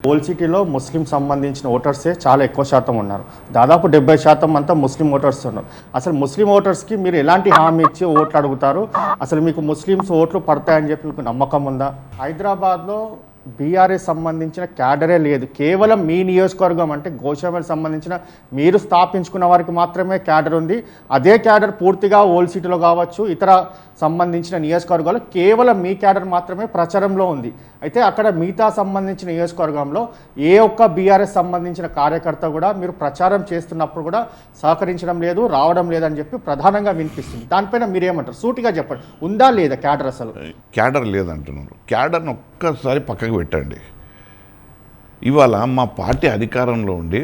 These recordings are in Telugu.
ఓల్డ్ సిటీలో ముస్లిం సంబంధించిన ఓటర్సే చాలా ఎక్కువ శాతం ఉన్నారు. దాదాపు 70% అంతా ముస్లిం ఓటర్స్ ఉన్నారు. అసలు ముస్లిం ఓటర్స్కి మీరు ఎలాంటి హామీ ఇచ్చి ఓట్లు అడుగుతారు? అసలు మీకు ముస్లిమ్స్ ఓట్లు పడతాయని చెప్పి మీకు నమ్మకం ఉందా? హైదరాబాద్లో బీఆర్ఎస్ సంబంధించిన క్యాడరే లేదు. కేవలం మీ నియోజకవర్గం అంటే గోషామల్ సంబంధించిన మీరు స్థాపించుకున్న వారికి మాత్రమే క్యాడర్ ఉంది. అదే క్యాడర్ పూర్తిగా ఓల్డ్ సిటీలో కావచ్చు, ఇతర సంబంధించిన నియోజకవర్గాలు కేవలం మీ క్యాడర్ మాత్రమే ప్రచారంలో ఉంది. అయితే అక్కడ మిగతా సంబంధించిన నియోజకవర్గంలో ఏ ఒక్క బీఆర్ఎస్ సంబంధించిన కార్యకర్త కూడా మీరు ప్రచారం చేస్తున్నప్పుడు కూడా సహకరించడం లేదు, రావడం లేదని చెప్పి ప్రధానంగా వినిపిస్తుంది. దానిపైన మీరేమంటారు? సూటిగా చెప్పండి, ఉందా లేదా క్యాడర్? అసలు క్యాడర్ లేదంటున్నారు. క్యాడర్ను ఒక్కసారి పక్కకు పెట్టండి. ఇవాళ మా పార్టీ అధికారంలో ఉండి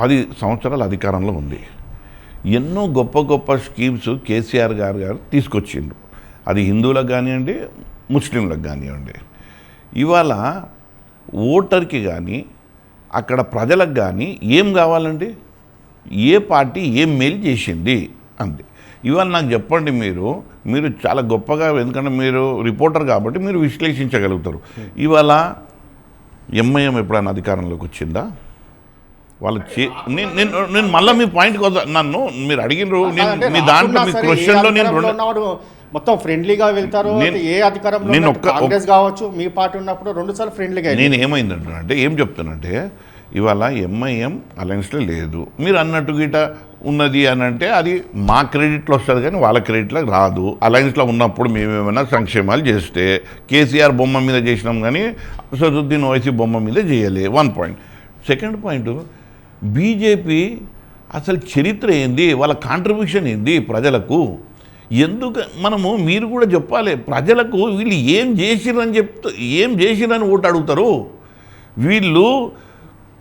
10 సంవత్సరాల అధికారంలో ఉంది. ఎన్నో గొప్ప గొప్ప స్కీమ్స్ కేసీఆర్ గారు తీసుకొచ్చిండ్రు. అది హిందువులకు కానివ్వండి, ముస్లింలకు కానివ్వండి. ఇవాళ ఓటర్కి కానీ అక్కడ ప్రజలకు కానీ ఏం కావాలండి? ఏ పార్టీ ఏం మేలు చేసింది అంతే. ఇవాళ నాకు చెప్పండి, మీరు చాలా గొప్పగా, ఎందుకంటే మీరు రిపోర్టర్ కాబట్టి మీరు విశ్లేషించగలుగుతారు. ఇవాళ ఎంఐఎం ఎప్పుడైనా అధికారంలోకి వచ్చిందా? వాళ్ళు నేను మళ్ళీ మీ పాయింట్కి వద్దా, నన్ను మీరు అడిగినరు, మీ దాంట్లో మీ క్వశ్చన్లో నేను మొత్తం ఫ్రెండ్లీగా వెళ్తారు. ఏ అధికారంలో కాంగ్రెస్ కావచ్చు, మీ పార్టీ ఉన్నప్పుడు 2 సార్లు ఫ్రెండ్లీగా. నేను ఏమైందంటే ఏం చెప్తానంటే, ఇవాళ ఎంఐఎం అలయన్స్లో లేదు. మీరు అన్నట్టు గిట ఉన్నది అని అంటే అది మా క్రెడిట్లో వస్తుంది కానీ వాళ్ళ క్రెడిట్లో రాదు. అలయన్స్లో ఉన్నప్పుడు మేమేమైనా సంక్షేమాలు చేస్తే కేసీఆర్ బొమ్మ మీద చేసినాం కానీ అసదుద్దీన్ ఓవైసీ బొమ్మ మీద చేయలే. 1 పాయింట్. సెకండ్ పాయింట్, బీజేపీ అసలు చరిత్ర ఏంది, వాళ్ళ కాంట్రిబ్యూషన్ ఏంది ప్రజలకు? ఎందుకు మీరు కూడా చెప్పాలి ప్రజలకు. వీళ్ళు ఏం చేసిరని ఓటు అడుగుతారు? వీళ్ళు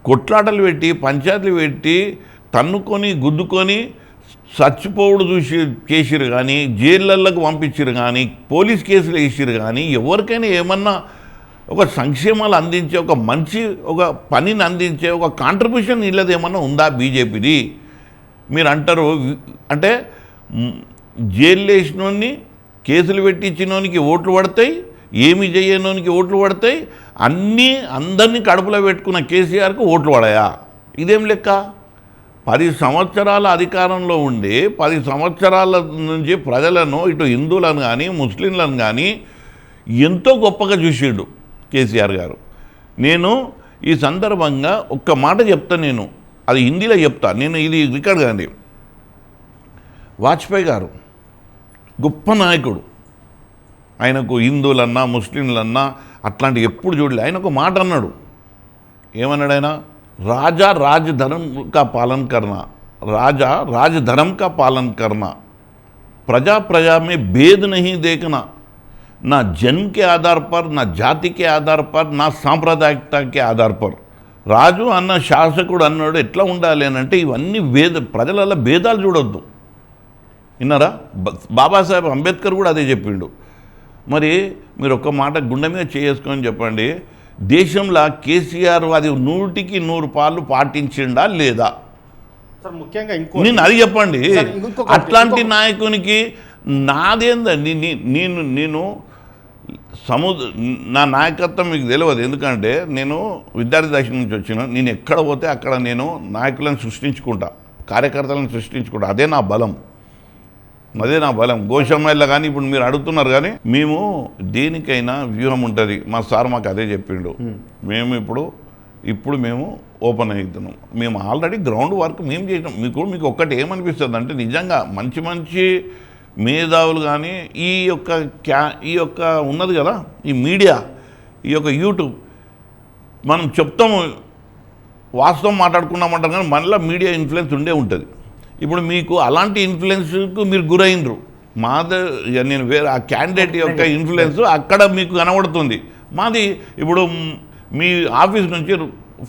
కొట్లాటలు పెట్టి, పంచాయతీలు పెట్టి, తన్నుకొని గుద్దుకొని చచ్చిపోవుడు చేసిరు కానీ, జైళ్ళకు పంపించారు కానీ, పోలీస్ కేసులు వేసిరు కానీ, ఎవరికైనా ఏమన్నా ఒక సంక్షేమాలు అందించే, ఒక మంచి ఒక పనిని అందించే ఒక కాంట్రిబ్యూషన్ వీళ్ళది ఏమన్నా ఉందా బీజేపీది? మీరు అంటారు అంటే జైలు వేసినోని, కేసులు పెట్టించినోనికి ఓట్లు పడతాయి, ఏమి చేయనోనికి ఓట్లు పడతాయి, అందరినీ కడుపులో పెట్టుకున్న కేసీఆర్కు ఓట్లు పడాయా? ఇదేం లెక్క? 10 సంవత్సరాల అధికారంలో ఉండి 10 సంవత్సరాల నుంచి ప్రజలను, ఇటు హిందువులను కానీ ముస్లింలను కానీ ఎంతో గొప్పగా చూసాడు కేసీఆర్ గారు. నేను ఈ సందర్భంగా ఒక్క మాట చెప్తాను, నేను అది హిందీలో చెప్తా, నేను ఇది రికార్డ్ కాండి. వాజ్పేయి గారు గొప్ప నాయకుడు. ఆయనకు హిందువులన్నా ముస్లింలన్నా అట్లాంటి ఎప్పుడు చూడలే. ఆయన ఒక మాట అన్నాడు. ఏమన్నాడు ఆయన? రాజా రాజ్ ధర్म का पालन करना, राजा राज धर्म का पालन करना, प्रजा प्रजा में भेद नहीं देखना, ना जन्म के आधार पर, ना जाति के आधार पर, ना సాంప్రదాయకత के आधार पर. రాజు అన్న శాసకుడు అన్నాడు ఎట్లా ఉండాలి అని అంటే ఇవన్నీ ప్రజల భేదాలు చూడొద్దు. విన్నారా? బాబాసాహెబ్ అంబేద్కర్ కూడా అదే చెప్పిండు. మరి మీరు ఒక్క మాట గుండె మీద చేసుకొని చెప్పండి, దేశంలో కేసీఆర్ అది 100కి 100 పాలు పాటించిండా లేదా? నేను అది చెప్పండి. అట్లాంటి నాయకునికి నాదేందండి? నేను నా నాయకత్వం మీకు తెలియదు. ఎందుకంటే నేను విద్యార్థి దశ నుంచి వచ్చిన, నేను ఎక్కడ పోతే అక్కడ నేను నాయకులను సృష్టించుకుంటా, కార్యకర్తలను సృష్టించుకుంటా. అదే నా బలం. గోషామల్లో కానీ ఇప్పుడు మీరు అడుగుతున్నారు కానీ మేము దేనికైనా వ్యూహం ఉంటుంది. మా సార్ మాకు అదే చెప్పిండు. మేము ఇప్పుడు మేము ఓపెన్ అవుతున్నాం. మేము ఆల్రెడీ గ్రౌండ్ వర్క్ మేము చేసినాం. మీకు ఒక్కటి ఏమనిపిస్తుంది అంటే, నిజంగా మంచి మేధావులు కానీ ఈ యొక్క ఉన్నది కదా ఈ మీడియా, ఈ యొక్క యూట్యూబ్, మనం చెప్తాము వాస్తవం మాట్లాడుకున్నామంటాం కానీ మళ్ళీ మీడియా ఇన్ఫ్లుయెన్స్ ఉండే ఉంటుంది. ఇప్పుడు మీకు అలాంటి ఇన్ఫ్లుయెన్స్కు మీరు గురైనరు. నేను వేరే ఆ క్యాండిడేట్ యొక్క ఇన్ఫ్లుయెన్స్ అక్కడ మీకు కనబడుతుంది. మాది ఇప్పుడు మీ ఆఫీస్ నుంచి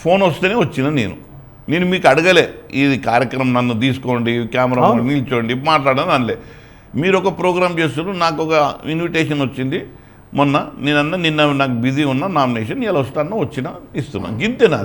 ఫోన్ వస్తేనే వచ్చిన నేను మీకు అడగలే ఇది కార్యక్రమం నన్ను తీసుకోండి, కెమెరా నిల్చోండి, మాట్లాడని అనలే. మీరు ఒక ప్రోగ్రామ్ చేస్తున్నారు, నాకు ఒక ఇన్విటేషన్ వచ్చింది మొన్న. నిన్న నాకు బిజీ ఉన్నా, నామినేషన్ ఇలా వస్తాను, ఇస్తున్నాను, గింతేనా?